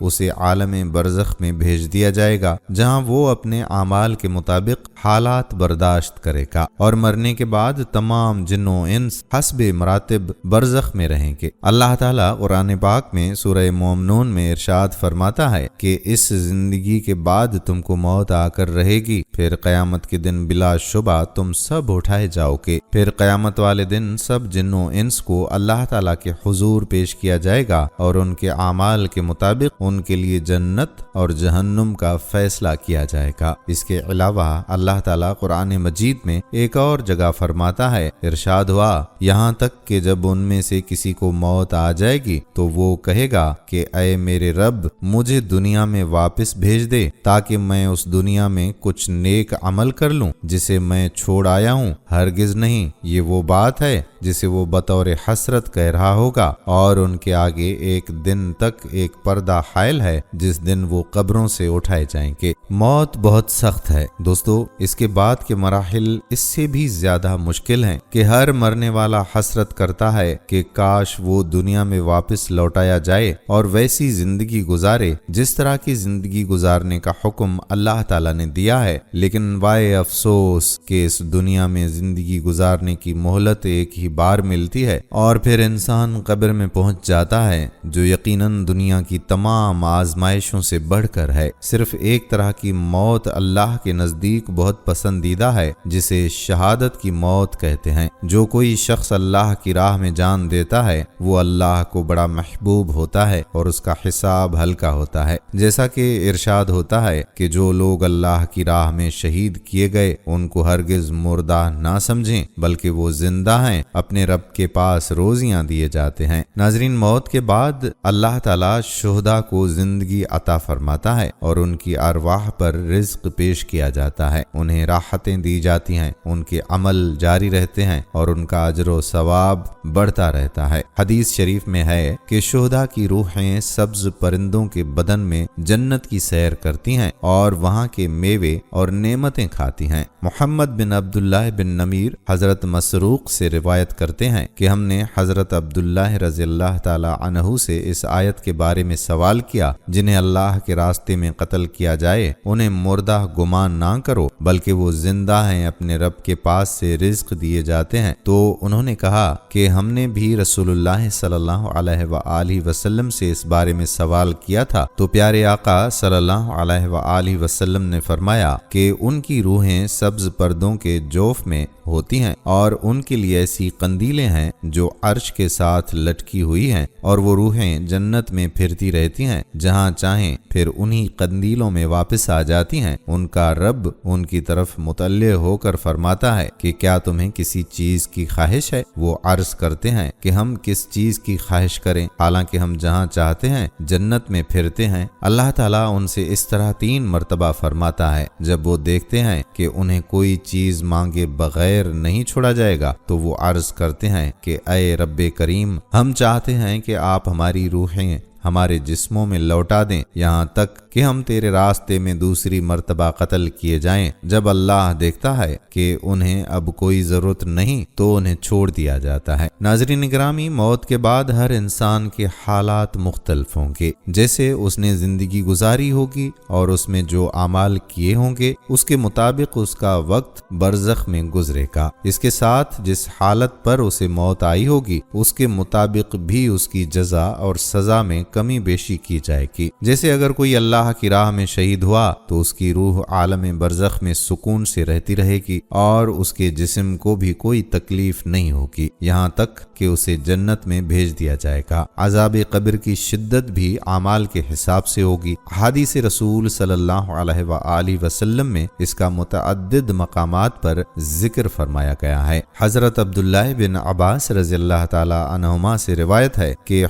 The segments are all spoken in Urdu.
اسے عالم برزخ میں بھیج دیا جائے گا، جہاں وہ اپنے اعمال کے مطابق حالات برداشت کرے گا، اور مرنے کے بعد تمام جن و انس حسب مراتب برزخ میں رہیں گے۔ اللہ تعالیٰ قرآن پاک میں سورہ مومنون میں ارشاد فرماتا ہے کہ اس زندگی کے بعد تم کو موت آ کر رہے گی، پھر قیامت کے دن بلا شبہ تم سب اٹھائے جاؤ گے۔ پھر قیامت والے دن سب جن و انس کو اللہ تعالیٰ کے حضور پیش کیا جائے گا، اور ان کے اعمال کے مطابق ان کے لیے جنت اور جہنم کا فیصلہ کیا جائے گا۔ اس کے علاوہ اللہ تعالیٰ قرآن مجید میں ایک اور جگہ فرماتا ہے، ارشاد ہوا، یہاں تک کہ جب ان میں سے کسی کو موت آ جائے گی تو وہ کہے گا کہ اے میرے رب، مجھے دنیا میں واپس بھیج دے تاکہ میں اس دنیا میں کچھ نیک عمل کر لوں جسے میں چھوڑ آیا ہوں۔ ہرگز نہیں، یہ وہ بات ہے جسے وہ بطور حسرت کہہ رہا ہوگا، اور ان کے آگے ایک دن تک ایک پردہ حائل ہے جس دن وہ قبروں سے اٹھائے جائیں گے۔ موت بہت سخت ہے دوستو، اس کے بعد کے مراحل اس سے بھی زیادہ مشکل ہیں کہ ہر مرنے والا حسرت کرتا ہے کہ کاش وہ دنیا میں واپس لوٹایا جائے اور ویسی زندگی گزارے جس طرح کی زندگی گزارنے کا حکم اللہ تعالیٰ نے دیا ہے، لیکن وائے افسوس کہ اس دنیا میں زندگی گزارنے کی مہلت ایک ہی بار ملتی ہے، اور پھر انسان قبر میں پہنچ جاتا ہے، جو یقیناً دنیا کی تمام آزمائشوں سے بڑھ کر ہے۔ صرف ایک طرح کی موت اللہ کے نزدیک بہت پسندیدہ ہے، جسے شہادت کی موت کہتے ہیں۔ جو کوئی شخص اللہ کی راہ میں جان دیتا ہے وہ اللہ کو بڑا محبوب ہوتا ہے اور اس کا حساب ہلکا ہوتا ہے، جیسا کہ ارشاد ہوتا ہے کہ جو لوگ اللہ کی راہ میں شہید کیے گئے ان کو ہرگز مردہ نہ سمجھیں، بلکہ وہ زندہ ہیں، اپنے رب کے پاس روزیاں دیے جاتے ہیں۔ ناظرین، موت کے بعد اللہ تعالیٰ شہداء کو زندگی عطا فرماتا ہے اور ان کی ارواح پر رزق پیش کیا جاتا ہے، انہیں راحتیں دی جاتی ہیں، ان کے عمل جاری رہتے ہیں اور ان کا اجر و ثواب بڑھتا رہتا ہے۔ حدیث شریف میں ہے کہ شہداء کی روحیں سبز پرندوں کے بدن میں جنت کی سیر کرتی ہیں اور وہاں کے میوے اور نعمتیں کھاتی ہیں۔ محمد بن عبداللہ بن نمیر حضرت مسروق سے روایت کرتے ہیں کہ ہم نے حضرت عبداللہ رضی اللہ تعالی عنہ سے اس آیت کے بارے میں سوال کیا، جنہیں اللہ کے راستے میں قتل کیا جائے انہیں مردہ گمان نہ کرو، بلکہ وہ زندہ ہیں، اپنے رب کے پاس سے رزق دیے جاتے ہیں۔ تو انہوں نے کہا کہ ہم نے بھی رسول اللہ صلی اللہ علیہ وآلہ وسلم سے اس بارے میں سوال کیا تھا، تو پیارے آقا صلی اللہ علیہ وآلہ وسلم نے فرمایا کہ ان کی روحیں سبز پردوں کے جوف میں ہوتی ہیں اور ان کے لیے ایسی قندیلیں ہیں جو عرش کے ساتھ لٹکی ہوئی ہیں، اور وہ روحیں جنت میں پھرتی رہتی ہیں، جہاں چاہیں پھر انہی قندیلوں میں واپس آ جاتی ہیں۔ ان کا رب ان کی طرف مطلع ہو کر فرماتا ہے کہ کیا تمہیں کسی چیز کی خواہش ہے؟ وہ عرض کرتے ہیں کہ ہم کس چیز کی خواہش کریں، حالانکہ ہم جہاں چاہتے ہیں جنت میں پھرتے ہیں۔ اللہ تعالیٰ ان سے اس طرح 3 مرتبہ فرماتا ہے۔ جب وہ دیکھتے ہیں کہ انہیں کوئی چیز مانگے بغیر نہیں چھوڑا جائے گا تو وہ عرض کرتے ہیں کہ اے رب کریم، ہم چاہتے ہیں کہ آپ ہماری روحیں ہمارے جسموں میں لوٹا دیں، یہاں تک کہ ہم تیرے راستے میں دوسری مرتبہ قتل کیے جائیں۔ جب اللہ دیکھتا ہے کہ انہیں اب کوئی ضرورت نہیں تو انہیں چھوڑ دیا جاتا ہے۔ ناظرین گرامی، موت کے بعد ہر انسان کے حالات مختلف ہوں گے، جیسے اس نے زندگی گزاری ہوگی اور اس میں جو اعمال کیے ہوں گے اس کے مطابق اس کا وقت برزخ میں گزرے گا۔ اس کے ساتھ جس حالت پر اسے موت آئی ہوگی اس کے مطابق بھی اس کی جزا اور سزا میں کمی بیشی کی جائے گی۔ جیسے اگر کوئی اللہ کی راہ میں شہید ہوا تو اس کی روح عالم برزخ میں سکون سے رہتی رہے گی اور اس کے جسم کو بھی کوئی تکلیف نہیں ہوگی، یہاں تک کہ اسے جنت میں بھیج دیا جائے گا۔ عذاب قبر کی شدت بھی اعمال کے حساب سے ہوگی۔ حدیث رسول صلی اللہ علیہ وآلہ وسلم میں اس کا متعدد مقامات پر ذکر فرمایا گیا ہے۔ حضرت عبداللہ بن عباس رضی اللہ تعالی عنہما سے روایت ہے کہ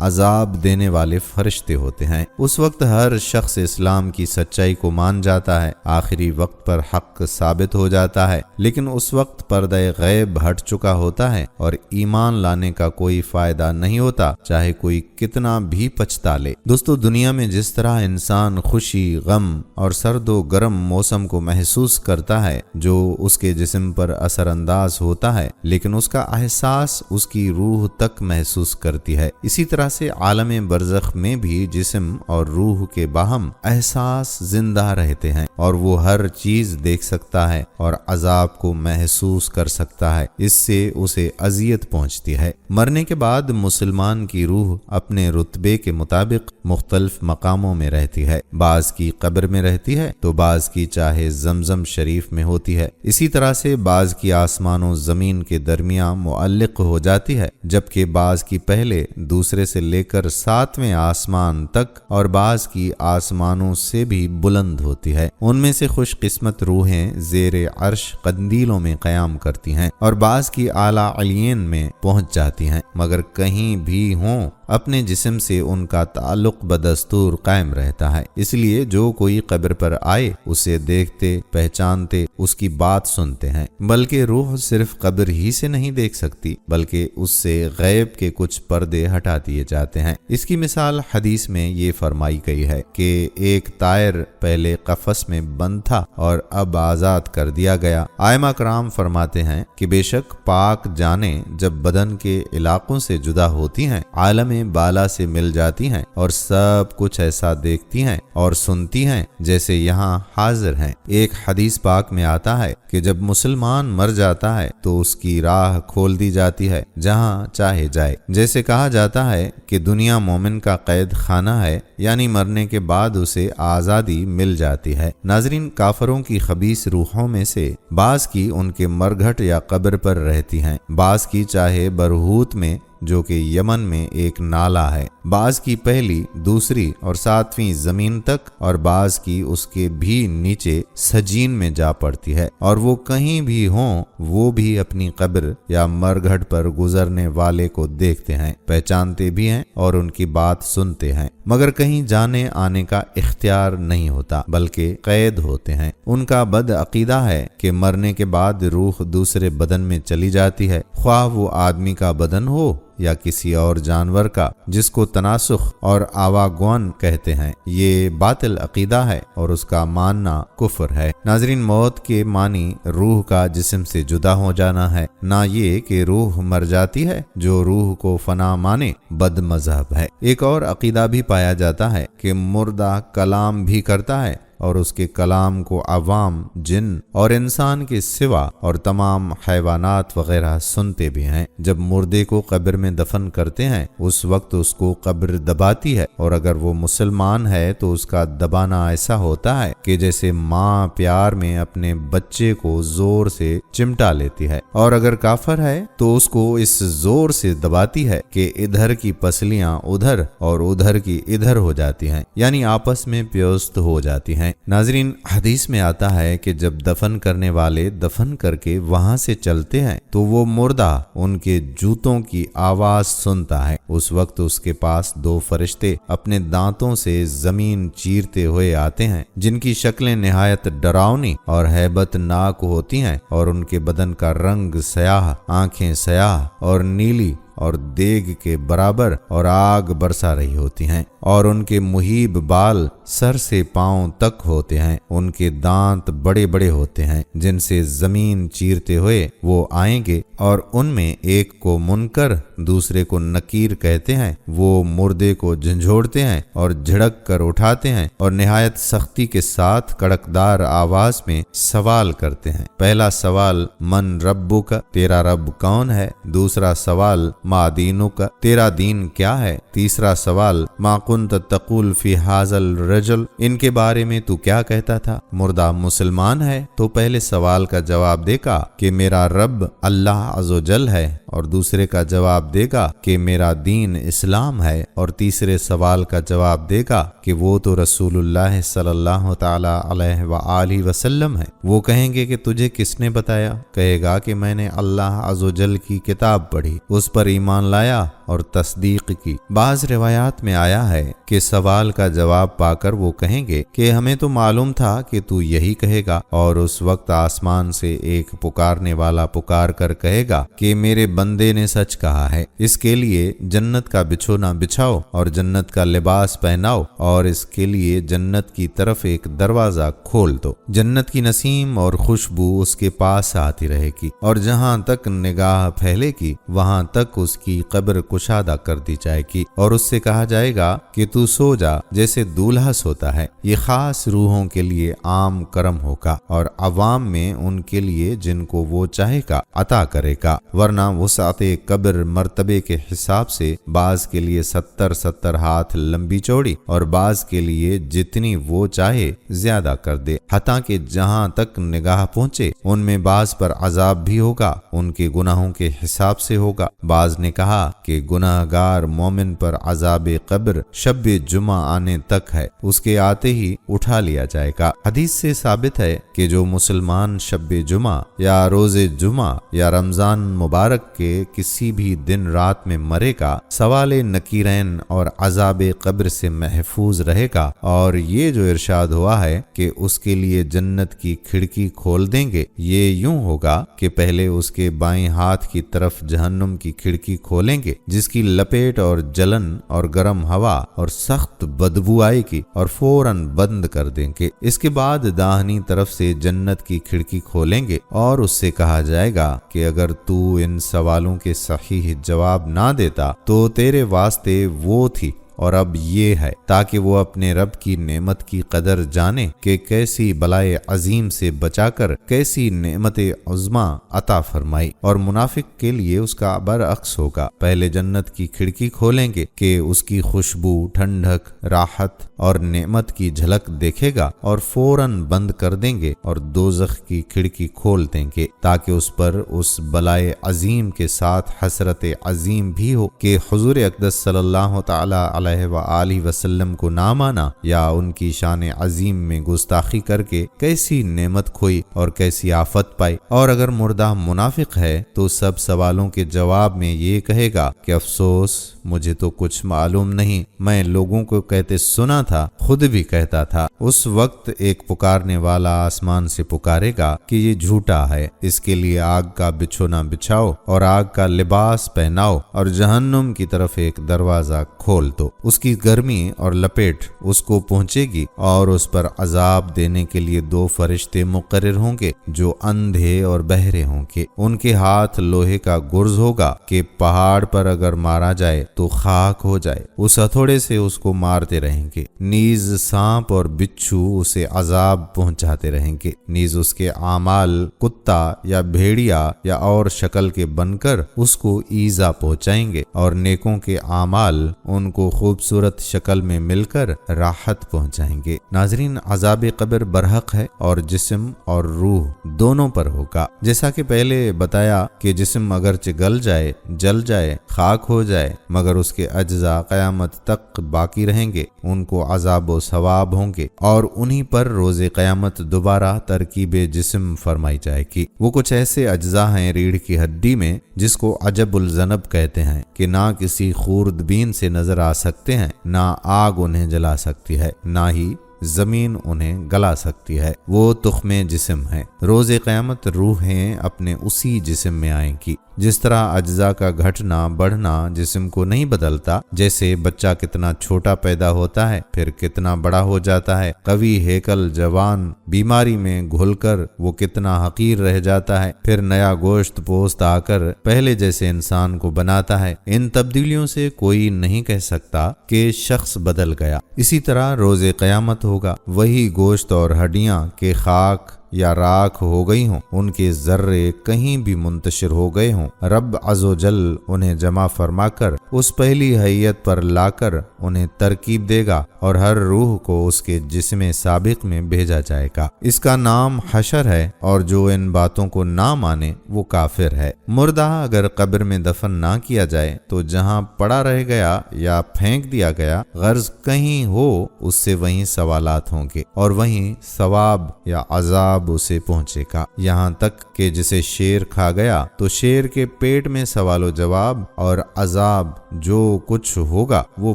عذاب دینے والے فرشتے ہوتے ہیں۔ اس وقت ہر شخص اسلام کی سچائی کو مان جاتا ہے، آخری وقت پر حق ثابت ہو جاتا ہے، لیکن اس وقت پردہ غیب ہٹ چکا ہوتا ہے اور ایمان لانے کا کوئی فائدہ نہیں ہوتا، چاہے کوئی کتنا بھی پچھتا لے۔ دوستو، دنیا میں جس طرح انسان خوشی، غم اور سرد و گرم موسم کو محسوس کرتا ہے جو اس کے جسم پر اثر انداز ہوتا ہے، لیکن اس کا احساس اس کی روح تک محسوس کرتی ہے، اسی طرح سے عالم برزخ میں بھی جسم اور روح کے باہم احساس زندہ رہتے ہیں اور وہ ہر چیز دیکھ سکتا ہے اور عذاب کو محسوس کر سکتا ہے، اس سے اسے اذیت پہنچتی ہے۔ مرنے کے بعد مسلمان کی روح اپنے رتبے کے مطابق مختلف مقاموں میں رہتی ہے، بعض کی قبر میں رہتی ہے تو بعض کی چاہے زمزم شریف میں ہوتی ہے، اسی طرح سے بعض کی آسمان و زمین کے درمیان معلق ہو جاتی ہے، جبکہ بعض کی پہلے دوسرے سے لے کر 7ویں آسمان تک اور بعض کی آسمانوں سے بھی بلند ہوتی ہے۔ ان میں سے خوش قسمت روحیں زیر عرش قندیلوں میں قیام کرتی ہیں اور بعض کی اعلیٰ علین میں پہنچ جاتی ہیں، مگر کہیں بھی ہوں اپنے جسم سے ان کا تعلق بدستور قائم رہتا ہے۔ اس لیے جو کوئی قبر پر آئے اسے دیکھتے، پہچانتے، اس کی بات سنتے ہیں، بلکہ روح صرف قبر ہی سے نہیں دیکھ سکتی بلکہ اس سے غیب کے کچھ پردے ہٹا دیے جاتے ہیں۔ اس کی مثال حدیث میں یہ فرمائی گئی ہے کہ ایک طائر پہلے قفس میں بند تھا اور اب آزاد کر دیا گیا۔ ائمہ کرام فرماتے ہیں کہ بے شک پاک جانیں جب بدن کے علاقوں سے جدا ہوتی ہیں، عالم بالا سے مل جاتی ہیں اور سب کچھ ایسا دیکھتی ہیں اور سنتی ہیں جیسے یہاں حاضر ہیں۔ ایک حدیث پاک میں آتا ہے کہ جب مسلمان مر جاتا ہے تو اس کی راہ کھول دی جاتی ہے جہاں چاہے جائے، جیسے کہا جاتا ہے کہ دنیا مومن کا قید خانہ ہے، یعنی مرنے کے بعد اسے آزادی مل جاتی ہے۔ ناظرین، کافروں کی خبیث روحوں میں سے بعض کی ان کے مرگھٹ یا قبر پر رہتی ہیں، بعض کی چاہے برہوت میں جو کہ یمن میں ایک نالہ ہے، بعض کی پہلی، دوسری اور 7ویں زمین تک اور بعض کی اس کے بھی نیچے سجین میں جا پڑتی ہے، اور وہ کہیں بھی ہوں وہ بھی اپنی قبر یا مرگھٹ پر گزرنے والے کو دیکھتے ہیں، پہچانتے بھی ہیں اور ان کی بات سنتے ہیں، مگر کہیں جانے آنے کا اختیار نہیں ہوتا بلکہ قید ہوتے ہیں۔ ان کا بد عقیدہ ہے کہ مرنے کے بعد روح دوسرے بدن میں چلی جاتی ہے، خواہ وہ آدمی کا بدن ہو یا کسی اور جانور کا، جس کو تناسخ اور آواگون کہتے ہیں۔ یہ باطل عقیدہ ہے اور اس کا ماننا کفر ہے۔ ناظرین، موت کے معنی روح کا جسم سے جدا ہو جانا ہے، نہ یہ کہ روح مر جاتی ہے۔ جو روح کو فنا مانے بد مذہب ہے۔ ایک اور عقیدہ بھی پایا جاتا ہے کہ مردہ کلام بھی کرتا ہے اور اس کے کلام کو عوام، جن اور انسان کے سوا اور تمام حیوانات وغیرہ سنتے بھی ہیں۔ جب مردے کو قبر میں دفن کرتے ہیں اس وقت اس کو قبر دباتی ہے، اور اگر وہ مسلمان ہے تو اس کا دبانا ایسا ہوتا ہے کہ جیسے ماں پیار میں اپنے بچے کو زور سے چمٹا لیتی ہے، اور اگر کافر ہے تو اس کو اس زور سے دباتی ہے کہ ادھر کی پسلیاں ادھر اور ادھر کی ادھر ہو جاتی ہیں، یعنی آپس میں پیوست ہو جاتی ہیں۔ ناظرین، حدیث میں آتا ہے کہ جب دفن کرنے والے دفن کر کے وہاں سے چلتے ہیں تو وہ مردہ ان کے جوتوں کی آواز سنتا ہے۔ اس وقت اس کے پاس 2 فرشتے اپنے دانتوں سے زمین چیرتے ہوئے آتے ہیں، جن کی شکلیں نہایت ڈراؤنی اور ہیبت ناک ہوتی ہیں، اور ان کے بدن کا رنگ سیاہ، آنکھیں سیاہ اور نیلی اور دیگ کے برابر اور آگ برسا رہی ہوتی ہیں، اور ان کے مہیب بال سر سے پاؤں تک ہوتے ہیں۔ ان کے دانت بڑے بڑے ہوتے ہیں جن سے زمین چیرتے ہوئے وہ آئیں گے، اور ان میں ایک کو منکر دوسرے کو نکیر کہتے ہیں۔ وہ مردے کو جھنجھوڑتے ہیں اور جھڑک کر اٹھاتے ہیں اور نہایت سختی کے ساتھ کڑکدار آواز میں سوال کرتے ہیں۔ پہلا سوال، من ربک، تیرا رب کون ہے؟ دوسرا سوال، ما دینک، تیرا دین کیا ہے؟ تیسرا سوال، ما کنت تقول فی ھذا الرجل، ان کے بارے میں تو کیا کہتا تھا؟ مردہ مسلمان ہے تو پہلے سوال کا جواب دے گا کہ میرا رب اللہ عز و جل ہے، اور دوسرے کا جواب دے گا کہ میرا دین اسلام ہے، اور تیسرے سوال کا جواب دے گا کہ وہ تو رسول اللہ صلی اللہ تعالی علیہ وآلہ وسلم ہے۔ وہ کہیں گے کہ تجھے کس نے بتایا؟ کہے گا کہ میں نے اللہ عز و جل کی کتاب پڑھی، اس پر ایمان لایا اور تصدیق کی۔ بعض روایات میں آیا ہے کہ سوال کا جواب پا کر وہ کہیں گے کہ ہمیں تو معلوم تھا کہ تو یہی کہے گا، اور اس وقت آسمان سے ایک پکارنے والا پکار کر کہے گا کہ میرے بندے نے سچ کہا ہے، اس کے لیے جنت کا بچھونا بچھاؤ اور جنت کا لباس پہناؤ اور اس کے لیے جنت کی طرف ایک دروازہ کھول دو۔ جنت کی نسیم اور خوشبو اس کے پاس آتی رہے گی، اور جہاں تک نگاہ پھیلے گی وہاں تک اس کی قبر کشادہ کر دی جائے گی، اور اس سے کہا جائے گا کہ تو سو جا جیسے دولہا سوتا ہے۔ یہ خاص روحوں کے لیے عام کرم ہوگا، اور عوام میں ان کے لیے جن کو وہ چاہے گا عطا کرے گا، ورنہ وسعت قبر مرتبے کے حساب سے بعض کے لیے 70 ہاتھ لمبی چوڑی اور بعض کے لیے جتنی وہ چاہے زیادہ کر دے، حتیٰ کہ جہاں تک نگاہ پہنچے ان میں بعض پر عذاب بھی ہوگا، ان کے گناہوں کے حساب سے ہوگا۔ بعض نے کہا کہ گناہ گار مومن پر عذاب قبر شب جمعہ آنے تک ہے، اس کے آتے ہی اٹھا لیا جائے گا۔ حدیث سے ثابت ہے کہ جو مسلمان شب جمعہ یا روز جمعہ یا رمضان مبارک کے کسی بھی دن رات میں مرے گا، سوال نکیرین اور عذاب قبر سے محفوظ رہے گا، اور یہ جو ارشاد ہوا ہے کہ اس کے لیے جنت کی کھڑکی کھول دیں گے، یہ یوں ہوگا کہ پہلے اس کے بائیں ہاتھ کی طرف جہنم کی کھڑکی کھولیں گے جس کی لپیٹ اور جلن اور گرم ہوا اور سخت بدبو آئے گی، اور فوراً بند کر دیں گے۔ اس کے بعد داہنی طرف سے جنت کی کھڑکی کھولیں گے اور اس سے کہا جائے گا کہ اگر تو ان سوالوں کے صحیح جواب نہ دیتا تو تیرے واسطے وہ تھی اور اب یہ ہے، تاکہ وہ اپنے رب کی نعمت کی قدر جانے کہ کیسی بلائے عظیم سے بچا کر کیسی نعمت عظما عطا فرمائی۔ اور منافق کے لیے اس کا برعکس ہوگا، پہلے جنت کی کھڑکی کھولیں گے کہ اس کی خوشبو، ٹھنڈک، راحت اور نعمت کی جھلک دیکھے گا، اور فوراً بند کر دیں گے اور دوزخ کی کھڑکی کھول دیں گے تاکہ اس پر اس بلائے عظیم کے ساتھ حسرت عظیم بھی ہو کہ حضور اقدس صلی اللہ تعالی علیہ وآلہ وسلم کو نہ مانا یا ان کی شان عظیم میں گستاخی کر کے کیسی نعمت کھوئی اور کیسی آفت پائی۔ اور اگر مردہ منافق ہے تو سب سوالوں کے جواب میں یہ کہے گا کہ افسوس، مجھے تو کچھ معلوم نہیں، میں لوگوں کو کہتے سنا تھا، خود بھی کہتا تھا۔ اس وقت ایک پکارنے والا آسمان سے پکارے گا کہ یہ جھوٹا ہے، اس کے لیے آگ کا بچھونا بچھاؤ اور آگ کا لباس پہناؤ اور جہنم کی طرف ایک دروازہ کھول دو۔ اس کی گرمی اور لپیٹ اس کو پہنچے گی، اور اس پر عذاب دینے کے لیے 2 فرشتے مقرر ہوں گے جو اندھے اور بہرے ہوں گے۔ ان کے ہاتھ لوہے کا گرز ہوگا کہ پہاڑ پر اگر مارا جائے تو خاک ہو جائے، اس ہتھوڑے سے اس کو مارتے رہیں گے، نیز سانپ اور بچھو اسے عذاب پہنچاتے رہیں گے، نیز اس کے اعمال کتا یا بھیڑیا یا اور شکل کے بن کر اس کو ایذا پہنچائیں گے، اور نیکوں کے اعمال ان کو خوبصورت شکل میں مل کر راحت پہنچائیں گے۔ ناظرین، عذاب قبر برحق ہے اور جسم اور روح دونوں پر ہوگا۔ جیسا کہ پہلے بتایا کہ جسم اگرچہ گل جائے، جل جائے، خاک ہو جائے، مگر اس کے اجزاء قیامت تک باقی رہیں گے، ان کو عذاب و ثواب ہوں گے، اور انہی پر روز قیامت دوبارہ ترکیب جسم فرمائی جائے گی۔ وہ کچھ ایسے اجزاء ہیں ریڑھ کی ہڈی میں جس کو عجب الذنب کہتے ہیں کہ نہ کسی خوردبین سے نظر آ سکتے ہیں، نہ آگ انہیں جلا سکتی ہے، نہ ہی زمین انہیں گلا سکتی ہے۔ وہ تخم جسم ہے۔ روز قیامت روحیں اپنے اسی جسم میں آئیں گی۔ جس طرح اجزاء کا گھٹنا بڑھنا جسم کو نہیں بدلتا، جیسے بچہ کتنا چھوٹا پیدا ہوتا ہے پھر کتنا بڑا ہو جاتا ہے، قوی ہیکل جوان بیماری میں گھل کر وہ کتنا حقیر رہ جاتا ہے، پھر نیا گوشت پوست آ کر پہلے جیسے انسان کو بناتا ہے، ان تبدیلیوں سے کوئی نہیں کہہ سکتا کہ شخص بدل گیا۔ اسی طرح روز قیامت ہوگا، وہی گوشت اور ہڈیاں کے خاک یا راکھ ہو گئی ہوں، ان کے ذرے کہیں بھی منتشر ہو گئے ہوں، رب عز و جل انہیں جمع فرما کر اس پہلی حیت پر لا کر انہیں ترکیب دے گا، اور ہر روح کو اس کے جسم سابق میں بھیجا جائے گا۔ اس کا نام حشر ہے، اور جو ان باتوں کو نہ مانے وہ کافر ہے۔ مردہ اگر قبر میں دفن نہ کیا جائے تو جہاں پڑا رہ گیا یا پھینک دیا گیا، غرض کہیں ہو، اس سے وہیں سوالات ہوں گے، اور وہیں ثواب یا عذاب عذاب اسے پہنچے گا، یہاں تک کہ جسے شیر کھا گیا تو شیر کے پیٹ میں سوال و جواب اور عذاب جو کچھ ہوگا وہ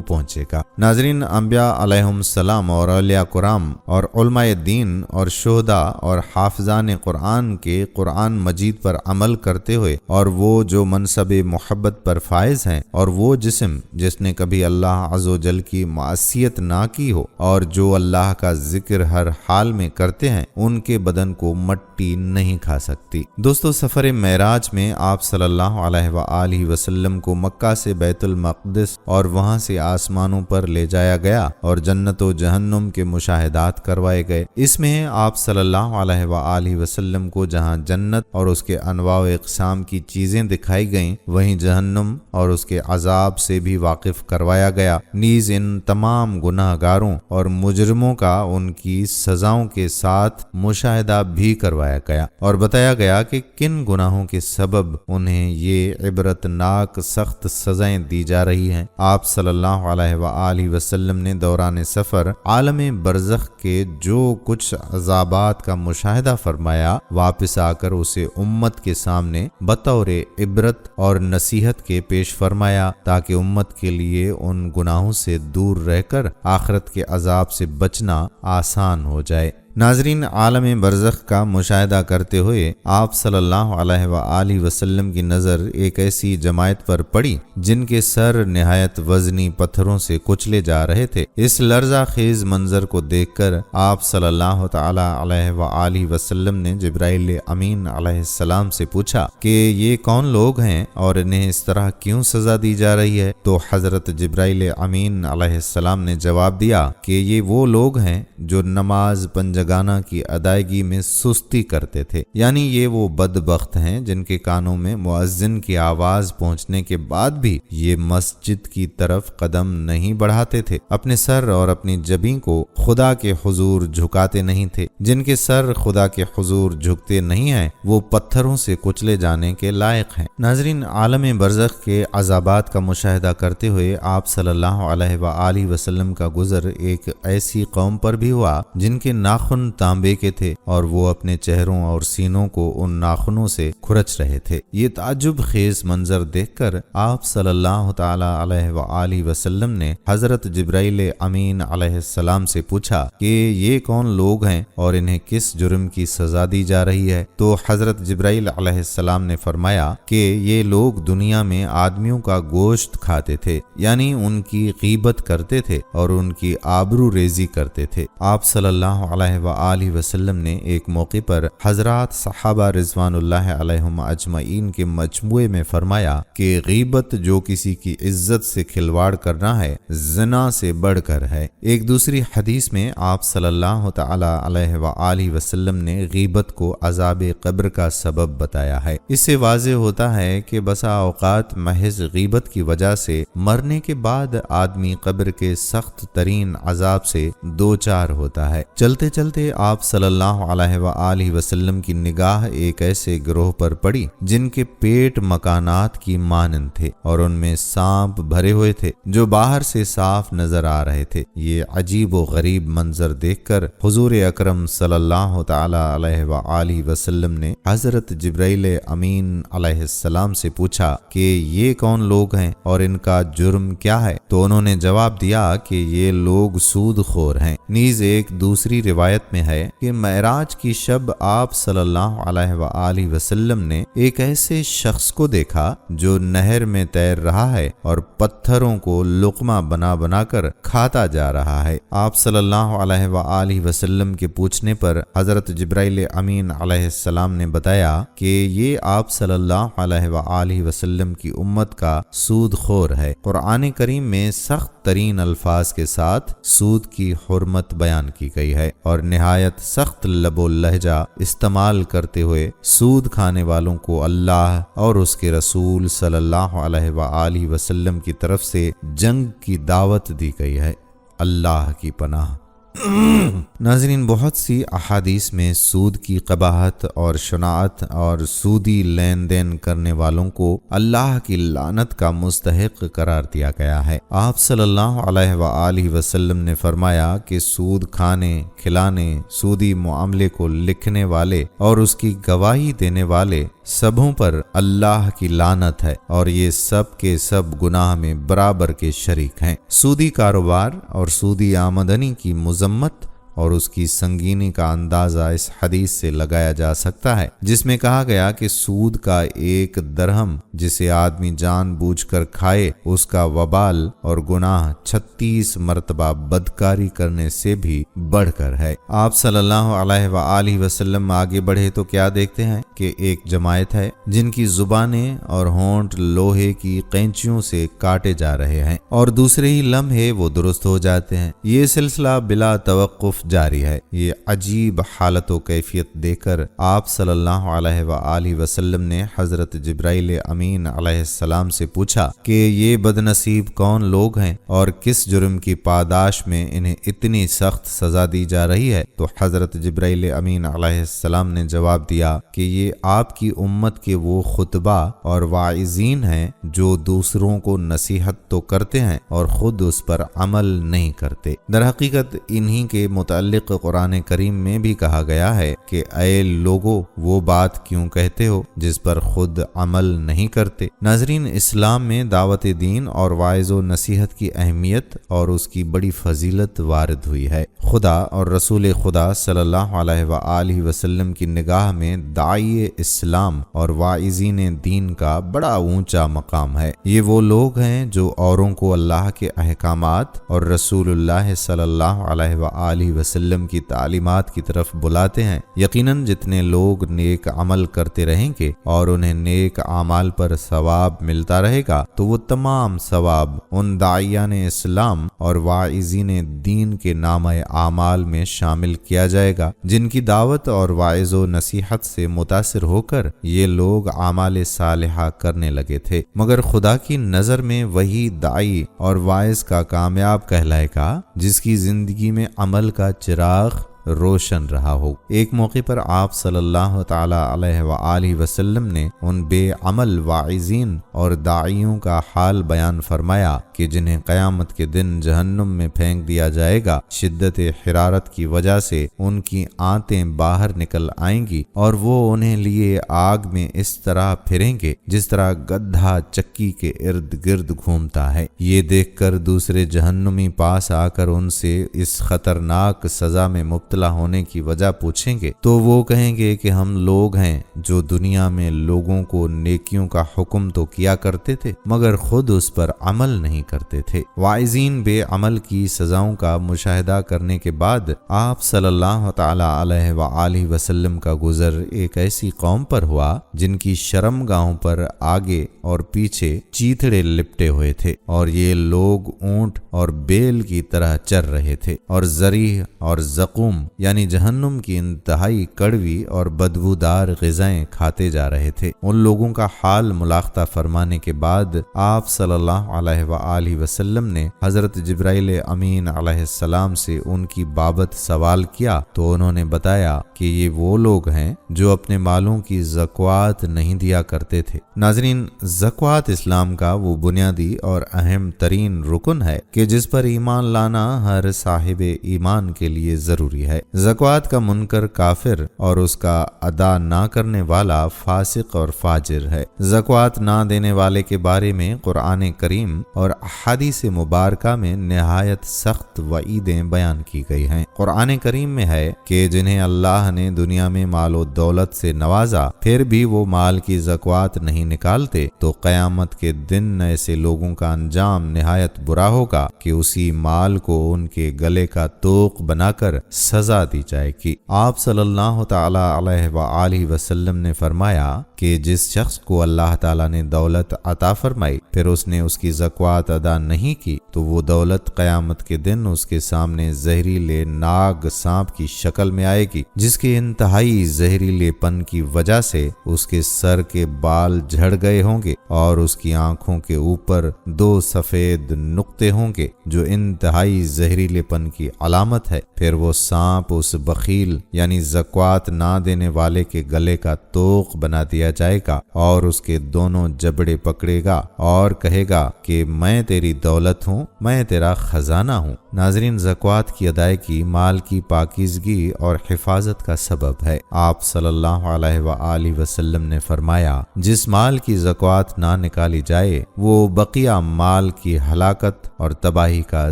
پہنچے گا۔ ناظرین، انبیاء علیہم السلام اور اولیاء کرام اور علماء دین اور شہداء اور حافظان قرآن کے قرآن مجید پر عمل کرتے ہوئے، اور وہ جو منصب محبت پر فائز ہیں، اور وہ جسم جس نے کبھی اللہ عز و جل کی معصیت نہ کی ہو اور جو اللہ کا ذکر ہر حال میں کرتے ہیں، ان کے بدن کو مٹی نہیں کھا سکتی۔ دوستو، سفر معراج میں آپ صلی اللہ علیہ وآلہ وسلم کو مکہ سے بیت المقدس اور وہاں سے آسمانوں پر لے جایا گیا اور جنت و جہنم کے مشاہدات کروائے گئے۔ اس میں آپ صلی اللہ علیہ وآلہ وسلم کو جہاں جنت اور اس کے انواع و اقسام کی چیزیں دکھائی گئیں، وہیں جہنم اور اس کے عذاب سے بھی واقف کروایا گیا۔ نیز ان تمام گناہ گاروں اور مجرموں کا ان کی سزاؤں کے ساتھ مشاہدہ بھی کروایا گیا اور بتایا گیا کہ کن گناہوں کے سبب انہیں یہ عبرتناک سخت سزائیں دی جا رہی ہیں۔ آپ صلی اللہ علیہ وآلہ وسلم نے دوران سفر عالم برزخ کے جو کچھ عذابات کا مشاہدہ فرمایا، واپس آ کر اسے امت کے سامنے بطور عبرت اور نصیحت کے پیش فرمایا تاکہ امت کے لیے ان گناہوں سے دور رہ کر آخرت کے عذاب سے بچنا آسان ہو جائے۔ ناظرین، عالم برزخ کا مشاہدہ کرتے ہوئے آپ صلی اللہ علیہ وآلہ وسلم کی نظر ایک ایسی جماعت پر پڑی جن کے سر نہایت وزنی پتھروں سے کچلے جا رہے تھے۔ اس لرزہ خیز منظر کو دیکھ کر آپ صلی اللہ تعالی علیہ وآلہ وسلم نے جبرائیل امین علیہ السلام سے پوچھا کہ یہ کون لوگ ہیں اور انہیں اس طرح کیوں سزا دی جا رہی ہے؟ تو حضرت جبرائیل امین علیہ السلام نے جواب دیا کہ یہ وہ لوگ ہیں جو نماز پنجگانہ کی ادائیگی میں سستی کرتے تھے، یعنی یہ وہ بدبخت ہیں جن کے کانوں میں مؤذن کی آواز پہنچنے کے بعد بھی یہ مسجد کی طرف قدم نہیں بڑھاتے تھے، اپنے سر اور اپنی جبیں کو خدا کے حضور جھکاتے نہیں تھے۔ جن کے سر خدا کے حضور جھکتے نہیں ہیں وہ پتھروں سے کچلے جانے کے لائق ہیں۔ ناظرین، عالم برزخ کے عذابات کا مشاہدہ کرتے ہوئے آپ صلی اللہ علیہ وآلہ وسلم کا گزر ایک ایسی قوم پر بھی ہوا جن کے ناخن تانبے کے تھے اور وہ اپنے چہروں اور سینوں کو ان ناخنوں سے کھرچ رہے تھے۔ یہ تعجب خیز منظر دیکھ کر آپ صلی اللہ تعالی علیہ وآلہ وسلم نے حضرت جبرائیل امین علیہ السلام سے پوچھا کہ یہ کون لوگ ہیں اور انہیں کس جرم کی سزا دی جا رہی ہے؟ تو حضرت جبرائیل علیہ السلام نے فرمایا کہ یہ لوگ دنیا میں آدمیوں کا گوشت کھاتے تھے، یعنی ان کی غیبت کرتے تھے اور ان کی آبرو ریزی کرتے تھے۔ آپ صلی اللہ علیہ وآلہ وسلم نے ایک موقع پر حضرات صحابہ رضوان اللہ علیہم اجمعین کے مجموعے میں فرمایا کہ غیبت جو کسی کی عزت سے کھلواڑ کرنا ہے، زنا سے بڑھ کر ہے۔ ایک دوسری حدیث میں آپ صلی اللہ تعالی علیہ وآلہ وسلم نے غیبت کو عذاب قبر کا سبب بتایا ہے۔ اس سے واضح ہوتا ہے کہ بسا اوقات محض غیبت کی وجہ سے مرنے کے بعد آدمی قبر کے سخت ترین عذاب سے دوچار ہوتا ہے۔ چلتے چلتے آپ صلی اللہ علیہ وآلہ وسلم کی نگاہ ایک ایسے گروہ پر پڑی جن کے پیٹ مکانات کی مانند تھے اور ان میں سانپ بھرے ہوئے تھے جو باہر سے صاف نظر آ رہے تھے۔ یہ عجیب و غریب منظر دیکھ کر حضور اکرم صلی اللہ تعالی علیہ وآلہ وسلم نے حضرت جبرائیل امین علیہ السلام سے پوچھا کہ یہ کون لوگ ہیں اور ان کا جرم کیا ہے؟ تو انہوں نے جواب دیا کہ یہ لوگ سود خور ہیں۔ نیز ایک دوسری روایت میں ہے کہ معراج کی شب آپ صلی اللہ علیہ وآلہ وسلم نے ایک ایسے شخص کو دیکھا جو نہر میں تیر رہا ہے اور پتھروں کو لقمہ بنا بنا کر کھاتا جا رہا ہے۔ آپ صلی اللہ علیہ وآلہ وسلم کے پوچھنے پر حضرت جبرائیل امین علیہ السلام نے بتایا کہ یہ آپ صلی اللہ علیہ وآلہ وسلم کی امت کا سود خور ہے۔ قرآن کریم میں سخت ترین الفاظ کے ساتھ سود کی حرمت بیان کی گئی ہے اور نہایت سخت لب و لہجہ استعمال کرتے ہوئے سود کھانے والوں کو اللہ اور اس کے رسول صلی اللہ علیہ وآلہ وسلم کی طرف سے جنگ کی دعوت دی گئی ہے۔ اللہ کی پناہ۔ ناظرین، بہت سی احادیث میں سود کی قباحت اور شناعت اور سودی لین دین کرنے والوں کو اللہ کی لعنت کا مستحق قرار دیا گیا ہے۔ آپ صلی اللہ علیہ وآلہ وسلم نے فرمایا کہ سود کھانے، کھلانے، سودی معاملے کو لکھنے والے اور اس کی گواہی دینے والے سبوں پر اللہ کی لعنت ہے، اور یہ سب کے سب گناہ میں برابر کے شریک ہیں۔ سودی کاروبار اور سودی آمدنی کی مذمت اور اس کی سنگینی کا اندازہ اس حدیث سے لگایا جا سکتا ہے، جس میں کہا گیا کہ سود کا 1 درہم جسے آدمی جان بوجھ کر کھائے، اس کا وبال اور گناہ 36 مرتبہ بدکاری کرنے سے بھی بڑھ کر ہے۔ آپ صلی اللہ علیہ وآلہ وسلم آگے بڑھے تو کیا دیکھتے ہیں کہ ایک جماعت ہے جن کی زبانیں اور ہونٹ لوہے کی قینچیوں سے کاٹے جا رہے ہیں، اور دوسرے ہی لمحے وہ درست ہو جاتے ہیں۔ یہ سلسلہ بلا توقف جاری ہے۔ یہ عجیب حالت و کیفیت دیکھ کر آپ صلی اللہ علیہ وآلہ وسلم نے حضرت جبرائیل امین علیہ السلام سے پوچھا کہ یہ بدنصیب کون لوگ ہیں اور کس جرم کی پاداش میں انہیں اتنی سخت سزا دی جا رہی ہے؟ تو حضرت جبرائیل امین علیہ السلام نے جواب دیا کہ یہ آپ کی امت کے وہ خطبہ اور واعظین ہیں جو دوسروں کو نصیحت تو کرتے ہیں اور خود اس پر عمل نہیں کرتے۔ در حقیقت انہی کے متعلق قرآن کریم میں بھی کہا گیا ہے کہ اے لوگو، وہ بات کیوں کہتے ہو جس پر خود عمل نہیں کرتے۔ ناظرین، اسلام میں دعوت دین اور واعظ و نصیحت کی اہمیت اور اس کی بڑی فضیلت وارد ہوئی ہے۔ خدا اور رسول خدا صلی اللہ علیہ وآلہ وسلم کی نگاہ میں داعی اسلام اور واعظین دین کا بڑا اونچا مقام ہے۔ یہ وہ لوگ ہیں جو اوروں کو اللہ کے احکامات اور رسول اللہ صلی اللہ علیہ وآلہ وسلم کی تعلیمات کی طرف بلاتے ہیں۔ یقیناً جتنے لوگ نیک عمل کرتے رہیں گے اور انہیں نیک اعمال پر ثواب ملتا رہے گا تو وہ تمام ثواب ان داعیان اسلام اور واعظین دین کے نامہ اعمال میں شامل کیا جائے گا جن کی دعوت اور واعظ و نصیحت سے متاثر ہو کر یہ لوگ اعمال صالحہ کرنے لگے تھے۔ مگر خدا کی نظر میں وہی داعی اور واعظ کا کامیاب کہلائے گا جس کی زندگی میں عمل کا چراغ روشن رہا ہو۔ ایک موقع پر آپ صلی اللہ تعالی علیہ وآلہ وسلم نے ان بے عمل واعظین اور داعیوں کا حال بیان فرمایا کہ جنہیں قیامت کے دن جہنم میں پھینک دیا جائے گا۔ شدت حرارت کی وجہ سے ان کی آنتیں باہر نکل آئیں گی اور وہ انہیں لیے آگ میں اس طرح پھریں گے جس طرح گدھا چکی کے ارد گرد گھومتا ہے۔ یہ دیکھ کر دوسرے جہنمی پاس آ کر ان سے اس خطرناک سزا میں مبتلا ہونے کی وجہ پوچھیں گے تو وہ کہیں گے کہ ہم لوگ ہیں جو دنیا میں لوگوں کو نیکیوں کا حکم تو کیا کرتے تھے مگر خود اس پر عمل نہیں کرتے تھے۔ واعظین بے عمل کی سزاؤں کا مشاہدہ کرنے کے بعد آپ صلی اللہ تعالی علیہ وآلہ وسلم کا گزر ایک ایسی قوم پر ہوا جن کی شرم گاہوں پر آگے اور پیچھے چیتڑے لپٹے ہوئے تھے، اور یہ لوگ اونٹ اور بیل کی طرح چر رہے تھے اور زریح اور زقوم یعنی جہنم کی انتہائی کڑوی اور بدبودار غذائیں کھاتے جا رہے تھے۔ ان لوگوں کا حال ملاحظہ فرمانے کے بعد آپ صلی اللہ علیہ وآلہ وسلم نے حضرت جبرائیل امین علیہ السلام سے ان کی بابت سوال کیا تو انہوں نے بتایا کہ یہ وہ لوگ ہیں جو اپنے مالوں کی زکوٰۃ نہیں دیا کرتے تھے۔ ناظرین، زکوٰۃ اسلام کا وہ بنیادی اور اہم ترین رکن ہے کہ جس پر ایمان لانا ہر صاحب ایمان کے لیے ضروری ہے۔ زکوٰۃ کا منکر کافر اور اس کا ادا نہ کرنے والا فاسق اور فاجر ہے۔ زکوٰۃ نہ دینے والے کے بارے میں قرآن کریم اور احادیث مبارکہ میں نہایت سخت وعیدیں بیان کی گئی ہیں۔ قرآن کریم میں ہے کہ جنہیں اللہ نے دنیا میں مال و دولت سے نوازا پھر بھی وہ مال کی زکوٰۃ نہیں نکالتے تو قیامت کے دن ایسے لوگوں کا انجام نہایت برا ہوگا کہ اسی مال کو ان کے گلے کا توق بنا کر سزا سزا دی جائے گی۔ آپ صلی اللہ تعالی علیہ وآلہ وسلم نے فرمایا کہ جس شخص کو اللہ تعالیٰ نے دولت عطا فرمائی پھر اس نے اس کی زکوٰۃ ادا نہیں کی تو وہ دولت قیامت کے دن اس کے سامنے زہریلے ناگ سانپ کی شکل میں آئے گی، جس کے انتہائی زہریلے پن کی وجہ سے اس کے سر کے بال جھڑ گئے ہوں گے اور اس کی آنکھوں کے اوپر 2 سفید نقطے ہوں گے جو انتہائی زہریلے پن کی علامت ہے۔ پھر وہ سانپ اس بخیل یعنی زکوٰۃ نہ دینے والے کے گلے کا توق بنا دیا جائے گا اور اس کے دونوں جبڑے پکڑے گا اور کہے گا کہ میں تیری دولت ہوں، میں تیرا خزانہ ہوں۔ ناظرین، زکوٰۃ کی ادائیگی مال کی پاکیزگی اور حفاظت کا سبب ہے۔ آپ صلی اللہ علیہ وآلہ وسلم نے فرمایا جس مال کی زکوٰۃ نہ نکالی جائے وہ بقیہ مال کی ہلاکت اور تباہی کا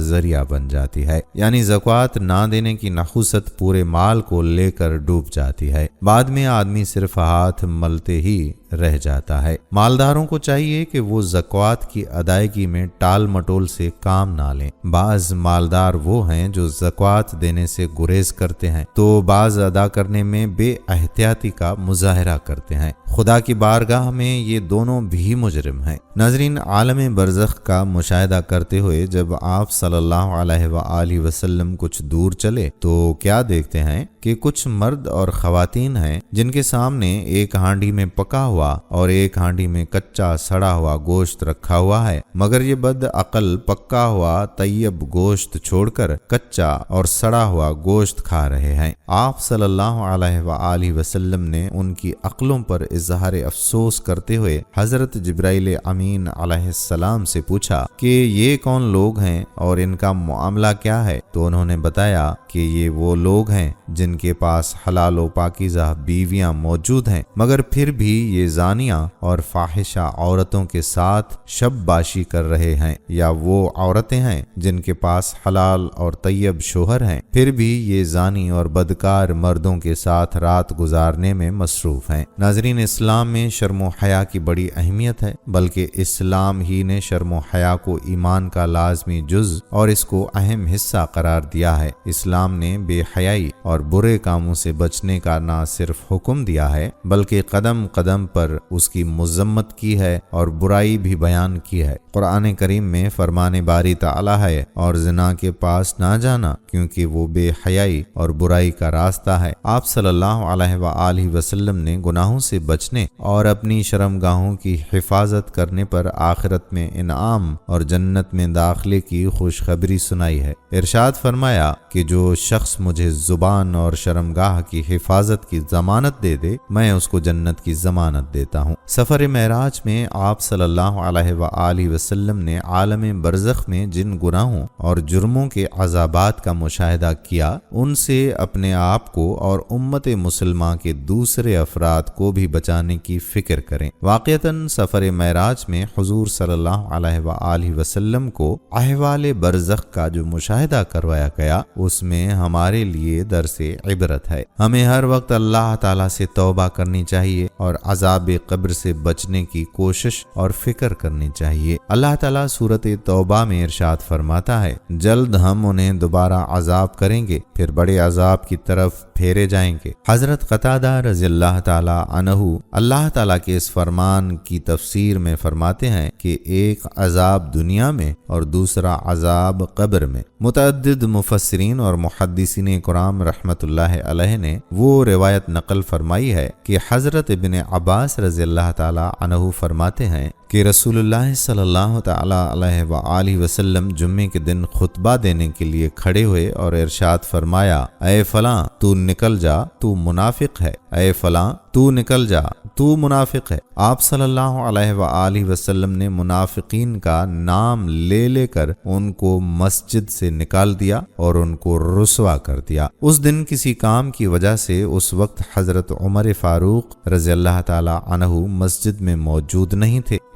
ذریعہ بن جاتی ہے، یعنی زکوٰۃ نہ دینے کی نحوست پورے مال کو لے کر ڈوب جاتی ہے، بعد میں آدمی صرف ہاتھ ملتے ہی رہ جاتا ہے۔ مالداروں کو چاہیے کہ وہ زکوٰۃ کی ادائیگی میں ٹال مٹول سے کام نہ لیں۔ بعض مالدار وہ ہیں جو زکوٰۃ دینے سے گریز کرتے ہیں تو بعض ادا کرنے میں بے احتیاطی کا مظاہرہ کرتے ہیں۔ خدا کی بارگاہ میں یہ دونوں بھی مجرم ہیں۔ ناظرین، عالم برزخ کا مشاہدہ کرتے ہوئے جب آپ صلی اللہ علیہ وآلہ وسلم کچھ دور چلے تو کیا دیکھتے ہیں کہ کچھ مرد اور خواتین ہیں جن کے سامنے ایک ہانڈی میں پکا ہوا اور ایک ہانڈی میں کچا سڑا ہوا گوشت رکھا ہوا ہے، مگر یہ بد عقل پکا ہوا طیب گوشت چھوڑ کر کچا اور سڑا ہوا گوشت کھا رہے ہیں۔ آپ صلی اللہ علیہ وآلہ وسلم نے ان کی عقلوں پر اظہار افسوس کرتے ہوئے حضرت جبرائیل امین علیہ السلام سے پوچھا کہ یہ کون لوگ ہیں اور ان کا معاملہ کیا ہے؟ تو انہوں نے بتایا کہ یہ وہ لوگ ہیں جن کے پاس حلال و پاکیزہ بیویاں موجود ہیں مگر پھر بھی یہ زانیہ اور فاحشہ عورتوں کے ساتھ شب باشی کر رہے ہیں، یا وہ عورتیں ہیں جن کے پاس حلال اور طیب شوہر ہیں پھر بھی یہ زانی اور بدکار مردوں کے ساتھ رات گزارنے میں مصروف ہیں۔ ناظرین، اسلام میں شرم و حیا کی بڑی اہمیت ہے، بلکہ اسلام ہی نے شرم و حیا کو ایمان کا لازمی جز اور اس کو اہم حصہ قرار دیا ہے۔ اسلام نے بے حیائی اور برے کاموں سے بچنے کا نہ صرف حکم دیا ہے بلکہ قدم قدم پر اس کی مذمت کی ہے اور برائی بھی بیان کی ہے۔ قرآن کریم میں فرمان باری تعالی ہے اور زنا کے پاس نہ جانا کیونکہ وہ بے حیائی اور برائی کا راستہ ہے۔ آپ صلی اللہ علیہ وآلہ وسلم نے گناہوں سے بچنے اور اپنی شرمگاہوں کی حفاظت کرنے پر آخرت میں انعام اور جنت میں داخلے کی خوشخبری سنائی ہے۔ ارشاد فرمایا کہ جو شخص مجھے زبان اور شرمگاہ کی حفاظت کی ضمانت دے دے میں اس کو جنت کی ضمانت دیتا ہوں۔ سفر معراج میں آپ صلی اللہ علیہ وآلہ وسلم نے عالم برزخ میں جن گناہوں اور جرموں کے عذابات کا مشاہدہ کیا ان سے اپنے آپ کو اور امت مسلمہ کے دوسرے افراد کو بھی بچانے کی فکر کریں۔ واقعتاً سفر معراج میں حضور صلی اللہ علیہ وآلہ وسلم کو احوال برزخ کا جو مشاہدہ کروایا گیا اس میں ہمارے لیے درس عبرت ہے۔ ہمیں ہر وقت اللہ تعالیٰ سے توبہ کرنی چاہیے اور عذاب قبر سے بچنے کی کوشش اور فکر کرنی چاہیے۔ اللہ تعالیٰ سورۃ توبہ میں ارشاد فرماتا ہے، جلد ہم انہیں دوبارہ عذاب کریں گے پھر بڑے عذاب کی طرف پھیرے جائیں گے۔ حضرت قتادہ رضی اللہ تعالی عنہ اللہ تعالیٰ کے اس فرمان کی تفسیر میں فرماتے ہیں کہ ایک عذاب دنیا میں اور دوسرا عذاب قبر میں۔ متعدد مفسرین اور محدثین کرام رحمت اللہ علیہ نے وہ روایت نقل فرمائی ہے کہ حضرت ابن عباس رضی اللہ تعالی عنہ فرماتے ہیں کہ رسول اللہ صلی اللہ تعالی علیہ وآلہ وسلم جمعے کے دن خطبہ دینے کے لیے کھڑے ہوئے اور ارشاد فرمایا، اے فلاں تو نکل جا، تو منافق ہے، اے فلاں تو نکل جا، تو منافق ہے۔ آپ صلی اللہ علیہ وآلہ وسلم نے منافقین کا نام لے لے کر ان کو مسجد سے نکال دیا اور ان کو رسوا کر دیا۔ اس دن کسی کام کی وجہ سے اس وقت حضرت عمر فاروق رضی اللہ تعالی عنہ مسجد میں موجود نہیں تھے۔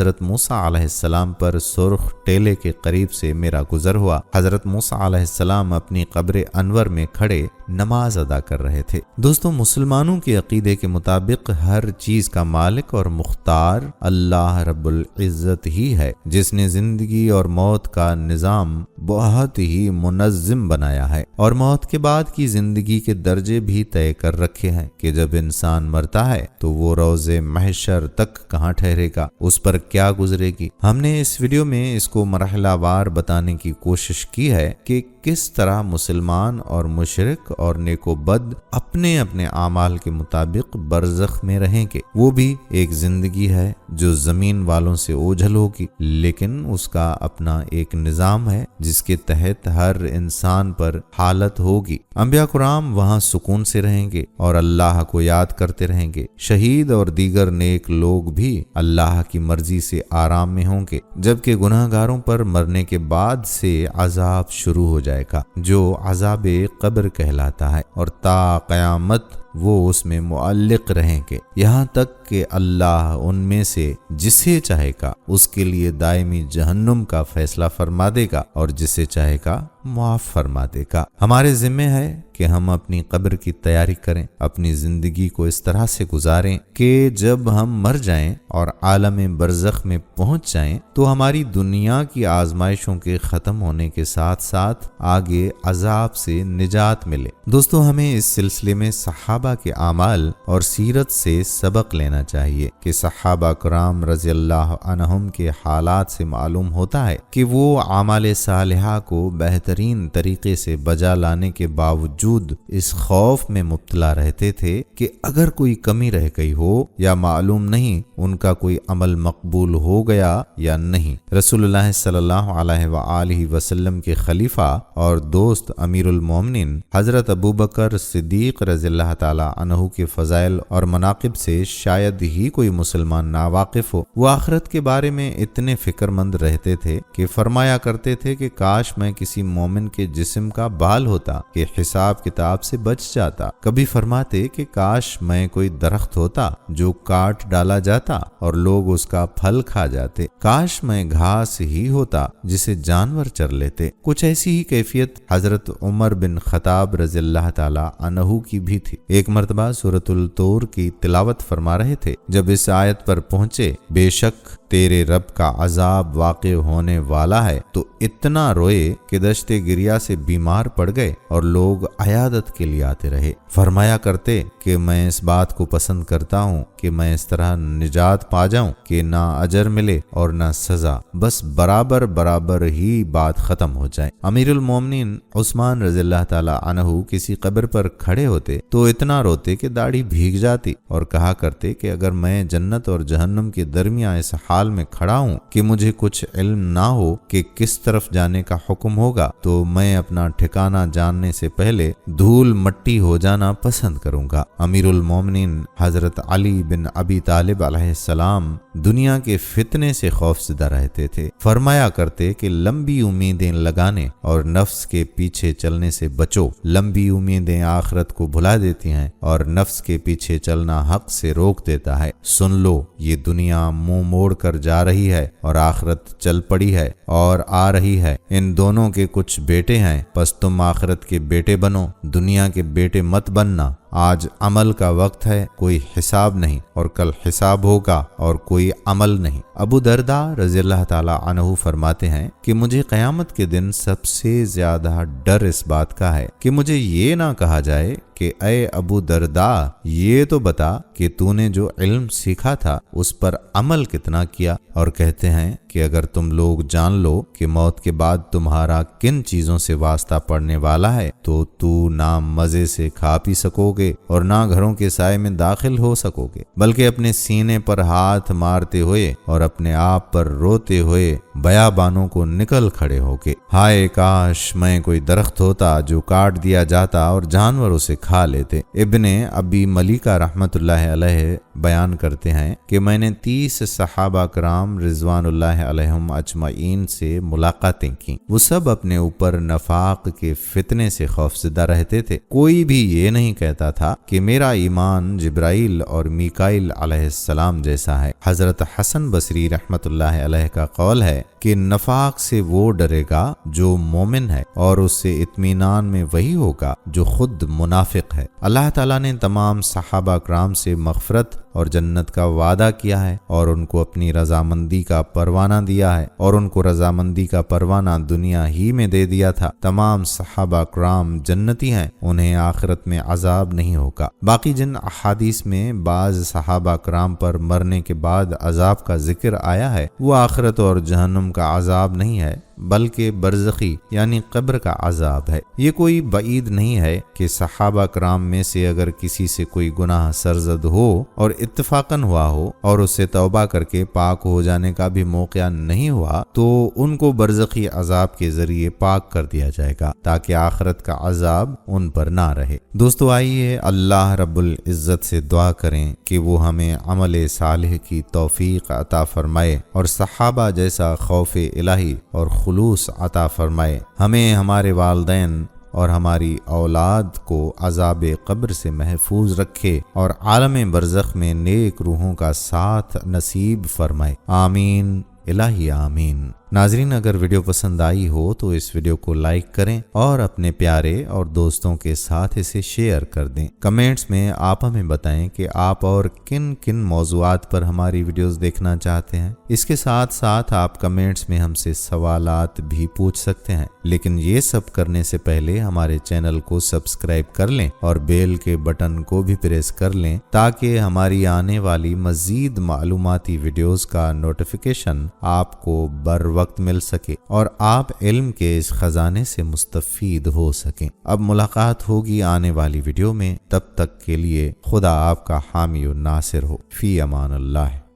حضرت موسیٰ علیہ السلام پر سرخ ٹیلے کے قریب سے میرا گزر ہوا۔ حضرت موسیٰ علیہ السلام اپنی قبر انور میں کھڑے نماز ادا کر رہے تھے۔ دوستو، مسلمانوں کے عقیدے کے مطابق ہر چیز کا مالک اور مختار اللہ رب العزت ہی ہے، جس نے زندگی اور موت کا نظام بہت ہی منظم بنایا ہے اور موت کے بعد کی زندگی کے درجے بھی طے کر رکھے ہیں کہ جب انسان مرتا ہے تو وہ روز محشر تک کہاں ٹھہرے گا، اس پر کیا گزرے گی۔ ہم نے اس ویڈیو میں اس کو مرحلہ وار بتانے کی کوشش کی ہے کہ کس طرح مسلمان اور مشرک اور نیک و بد اپنے اپنے اعمال کے مطابق برزخ میں رہیں گے۔ وہ بھی ایک زندگی ہے جو زمین والوں سے اوجھل ہوگی، لیکن اس کا اپنا ایک نظام ہے جس کے تحت ہر انسان پر حالت ہوگی۔ انبیاء کرام وہاں سکون سے رہیں گے اور اللہ کو یاد کرتے رہیں گے۔ شہید اور دیگر نیک لوگ بھی اللہ کی مرضی سے آرام میں ہوں گے، جبکہ گناہ گاروں پر مرنے کے بعد سے عذاب شروع ہو جائے گا جو عذاب قبر کہلاتا ہے، اور تا قیامت وہ اس میں معلق رہیں گے، یہاں تک کہ اللہ ان میں سے جسے چاہے گا اس کے لیے دائمی جہنم کا فیصلہ فرما دے گا اور جسے چاہے گا معاف فرما دے گا۔ ہمارے ذمہ ہے کہ ہم اپنی قبر کی تیاری کریں، اپنی زندگی کو اس طرح سے گزاریں کہ جب ہم مر جائیں اور عالم برزخ میں پہنچ جائیں تو ہماری دنیا کی آزمائشوں کے ختم ہونے کے ساتھ ساتھ آگے عذاب سے نجات ملے۔ دوستو، ہمیں اس سلسلے میں صحابہ کے اعمال اور سیرت سے سبق لینا چاہیے کہ صحابہ کرام رضی اللہ عنہم کے حالات سے معلوم ہوتا ہے کہ وہ اعمال صالحہ کو بہترین طریقے سے بجا لانے کے باوجود اس خوف میں مبتلا رہتے تھے کہ اگر کوئی کمی رہ گئی ہو یا معلوم نہیں ان کا کوئی عمل مقبول ہو گیا یا نہیں۔ رسول اللہ صلی اللہ علیہ وآلہ وسلم کے خلیفہ اور دوست امیر المومنین حضرت ابوبکر صدیق رضی اللہ تعالی عنہ کے فضائل اور مناقب سے شاید ہی کوئی مسلمان ناواقف ہو۔ وہ آخرت کے بارے میں اتنے فکر مند رہتے تھے کہ فرمایا کرتے تھے کہ کاش میں کسی مومن کے جسم کا بال ہوتا کہ حساب کتاب سے بچ جاتا۔ کبھی فرماتے کہ کاش میں کوئی درخت ہوتا جو کاٹ ڈالا جاتا اور لوگ اس کا پھل کھا جاتے۔ کاش میں گھاس ہی ہوتا جسے جانور چر لیتے۔ کچھ ایسی ہی کیفیت حضرت عمر بن خطاب رضی اللہ تعالی عنہ کی بھی تھی۔ ایک مرتبہ سورۃ الطور کی تلاوت فرما رہے تھے، جب اس آیت پر پہنچے بے شک تیرے رب کا عذاب واقع ہونے والا ہے تو اتنا روئے کہ دشت گریا سے بیمار پڑ گئے اور لوگ عیادت کے لیے آتے رہے۔ فرمایا کرتے کہ میں اس بات کو پسند کرتا ہوں کہ میں اس طرح نجات پا جاؤں کہ نہ اجر ملے اور نہ سزا، بس برابر برابر ہی بات ختم ہو جائے۔ امیر المومنین عثمان رضی اللہ تعالی عنہ کسی قبر پر کھڑے ہوتے تو اتنا روتے کہ داڑھی بھیگ جاتی اور کہا کرتے کہ اگر میں جنت اور جہنم کے درمیان اس حال میں کھڑا ہوں کہ مجھے کچھ علم نہ ہو کہ کس طرف جانے کا حکم ہوگا تو میں اپنا ٹھکانہ جاننے سے پہلے دھول مٹی ہو جانا پسند کروں گا۔ امیر المومنین حضرت علی بن ابی طالب علیہ السلام دنیا کے فتنے سے خوف زدہ رہتے تھے۔ فرمایا کرتے کہ لمبی امیدیں لگانے اور نفس کے پیچھے چلنے سے بچو، لمبی امیدیں آخرت کو بھلا دیتی ہیں اور نفس کے پیچھے چلنا حق سے روک دیتا ہے۔ سن لو، یہ دنیا منہ موڑ کر جا رہی ہے اور آخرت چل پڑی ہے اور آ رہی ہے۔ ان دونوں کے کچھ بیٹے ہیں، پس تم آخرت کے بیٹے بنو، دنیا کے بیٹے مت بننا۔ آج عمل کا وقت ہے، کوئی حساب نہیں، اور کل حساب ہوگا اور کوئی عمل نہیں۔ ابو درداء رضی اللہ تعالی عنہ فرماتے ہیں کہ مجھے قیامت کے دن سب سے زیادہ ڈر اس بات کا ہے کہ مجھے یہ نہ کہا جائے کہ اے ابو درداء یہ تو بتا کہ تو نے جو علم سیکھا تھا اس پر عمل کتنا کیا، اور کہتے ہیں کہ اگر تم لوگ جان لو کہ موت کے بعد تمہارا کن چیزوں سے واسطہ پڑنے والا ہے تو نہ مزے سے کھا پی سکو گے اور نہ گھروں کے سائے میں داخل ہو سکو گے، بلکہ اپنے سینے پر ہاتھ مارتے ہوئے اور اپنے آپ پر روتے ہوئے بیابانوں کو نکل کھڑے ہو کے ہائے کاش میں کوئی درخت ہوتا جو کاٹ دیا جاتا اور جانور اسے کھا لیتے۔ ابن ابی ملیکہ رحمت اللہ علیہ بیان کرتے ہیں کہ میں نے 30 صحابہ کرام رضوان اللہ علیہم اجمعین سے ملاقاتیں کی۔ وہ سب اپنے اوپر نفاق کے فتنے سے خوفزدہ رہتے تھے۔ کوئی بھی یہ نہیں کہتا کہتا تھا کہ میرا ایمان جبرائیل اور میکائیل علیہ السلام جیسا ہے۔ حضرت حسن بصری رحمۃ اللہ علیہ کا قول ہے کہ نفاق سے وہ ڈرے گا جو مومن ہے، اور اس سے اطمینان میں وہی ہوگا جو خود منافق ہے۔ اللہ تعالیٰ نے تمام صحابہ کرام سے مغفرت اور جنت کا وعدہ کیا ہے، اور ان کو اپنی رضامندی کا پروانہ دیا ہے، اور ان کو رضامندی کا پروانہ دنیا ہی میں دے دیا تھا۔ تمام صحابہ کرام جنتی ہیں، انہیں آخرت میں عذاب نہیں ہوگا۔ باقی جن احادیث میں بعض صحابہ کرام پر مرنے کے بعد عذاب کا ذکر آیا ہے، وہ آخرت اور جہنم کا عذاب نہیں ہے، بلکہ برزخی یعنی قبر کا عذاب ہے۔ یہ کوئی بعید نہیں ہے کہ صحابہ کرام میں سے اگر کسی سے کوئی گناہ سرزد ہو اور اتفاقاً ہوا ہو اور اس سے توبہ کر کے پاک ہو جانے کا بھی موقع نہیں ہوا، تو ان کو برزخی عذاب کے ذریعے پاک کر دیا جائے گا تاکہ آخرت کا عذاب ان پر نہ رہے۔ دوستو، آئیے اللہ رب العزت سے دعا کریں کہ وہ ہمیں عمل صالح کی توفیق عطا فرمائے اور صحابہ جیسا خوف الہی اور خلوص عطا فرمائے۔ ہمیں، ہمارے والدین اور ہماری اولاد کو عذاب قبر سے محفوظ رکھے اور عالم برزخ میں نیک روحوں کا ساتھ نصیب فرمائے۔ آمین الہی آمین۔ ناظرین، اگر ویڈیو پسند آئی ہو تو اس ویڈیو کو لائک کریں اور اپنے پیارے اور دوستوں کے ساتھ اسے شیئر کر دیں۔ کمنٹس میں آپ ہمیں بتائیں کہ آپ اور کن کن موضوعات پر ہماری ویڈیوز دیکھنا چاہتے ہیں۔ اس کے ساتھ ساتھ آپ کمنٹس میں ہم سے سوالات بھی پوچھ سکتے ہیں، لیکن یہ سب کرنے سے پہلے ہمارے چینل کو سبسکرائب کر لیں اور بیل کے بٹن کو بھی پریس کر لیں تاکہ ہماری آنے والی مزید معلوماتی ویڈیوز کا نوٹیفیکیشن آپ کو بر وقت مل سکے اور آپ علم کے اس خزانے سے مستفید ہو سکیں۔ اب ملاقات ہوگی آنے والی ویڈیو میں، تب تک کے لیے خدا آپ کا حامی و ناصر ہو۔ فی امان اللہ۔